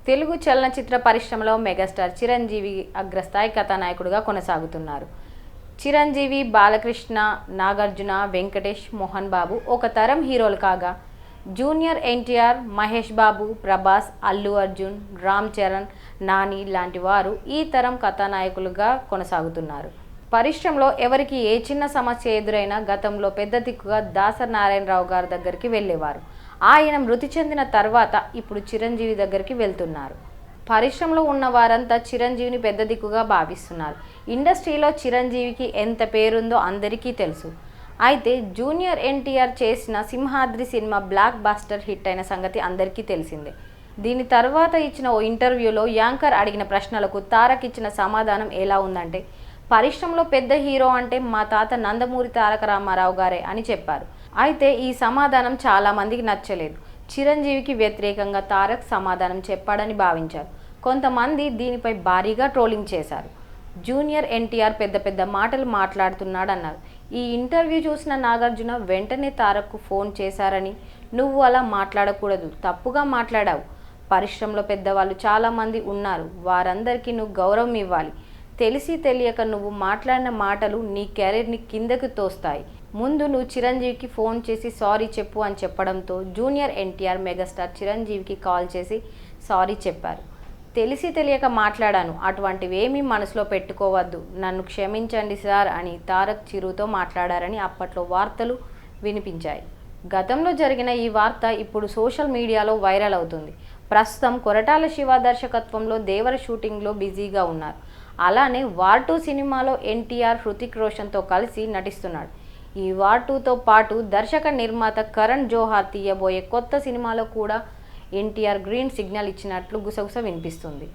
తెలుగు చలనచిత్ర పరిశ్రమలో మెగాస్టార్ చిరంజీవి అగ్రస్థాయి కథానాయకుడిగా కొనసాగుతున్నారు. చిరంజీవి, బాలకృష్ణ, నాగార్జున, వెంకటేష్, మోహన్ బాబు ఒక తరం హీరోలు కాగా, జూనియర్ ఎన్టీఆర్, మహేష్ బాబు, ప్రభాస్, అల్లు అర్జున్, రామ్ చరణ్, నాని లాంటి వారు ఈ తరం కథానాయకులుగా కొనసాగుతున్నారు. పరిశ్రమలో ఎవరికి ఏ చిన్న సమస్య ఎదురైనా గతంలో పెద్ద దిక్కుగా దాసరి నారాయణరావు గారి దగ్గరికి వెళ్ళేవారు. ఆయన మృతి చెందిన తర్వాత ఇప్పుడు చిరంజీవి దగ్గరికి వెళ్తున్నారు. పరిశ్రమలో ఉన్న వారంతా చిరంజీవిని పెద్ద దిక్కుగా భావిస్తున్నారు. ఇండస్ట్రీలో చిరంజీవికి ఎంత పేరుందో అందరికీ తెలుసు. అయితే జూనియర్ ఎన్టీఆర్ చేసిన Simhadri cinema block buster hit అయిన సంగతి అందరికీ తెలిసిందే. దీని తర్వాత ఇచ్చిన ఓ ఇంటర్వ్యూలో యాంకర్ అడిగిన ప్రశ్నలకు తారక్ ఇచ్చిన సమాధానం ఎలా ఉందంటే, పరిశ్రమలో పెద్ద హీరో అంటే మా తాత నందమూరి తారక రామారావు గారే అని చెప్పారు. అయితే ఈ సమాధానం చాలామందికి నచ్చలేదు. చిరంజీవికి వ్యతిరేకంగా తారక్ సమాధానం చెప్పాడని భావించారు. కొంతమంది దీనిపై భారీగా ట్రోలింగ్ చేశారు. జూనియర్ ఎన్టీఆర్ పెద్ద పెద్ద మాటలు మాట్లాడుతున్నాడన్నారు. ఈ ఇంటర్వ్యూ చూసిన నాగార్జున వెంటనే తారక్కు ఫోన్ చేశారని, నువ్వు అలా మాట్లాడకూడదు, తప్పుగా మాట్లాడావు. పరిశ్రమలో పెద్దవాళ్ళు చాలామంది ఉన్నారు, వారందరికీ నువ్వు గౌరవం ఇవ్వాలి. తెలిసి తెలియక నువ్వు మాట్లాడిన మాటలు నీ కెరీర్ని కిందకు తోస్తాయి. ముందు నువ్వు చిరంజీవికి ఫోన్ చేసి సారీ చెప్పు అని చెప్పడంతో జూనియర్ ఎన్టీఆర్ మెగాస్టార్ చిరంజీవికి కాల్ చేసి సారీ చెప్పారు. తెలిసి తెలియక మాట్లాడాను, అటువంటివేమీ మనసులో పెట్టుకోవద్దు, నన్ను క్షమించండి సార్ అని తారక్ చిరుతో మాట్లాడారని అప్పట్లో వార్తలు వినిపించాయి. గతంలో జరిగిన ఈ వార్త ఇప్పుడు సోషల్ మీడియాలో వైరల్ అవుతుంది. ప్రస్తుతం కొరటాల శివ దర్శకత్వంలో దేవర షూటింగ్లో బిజీగా ఉన్నారు. అలానే వార్ 2 సినిమాలో ఎన్టీఆర్ హృతిక్ రోషన్తో కలిసి నటిస్తున్నాడు. ఈ వార్ 2తో పాటు దర్శక నిర్మాత కరణ్ జోహార్ తీయబోయే కొత్త సినిమాలో కూడా ఎన్టీఆర్ గ్రీన్ సిగ్నల్ ఇచ్చినట్లు గుసగుస వినిపిస్తుంది.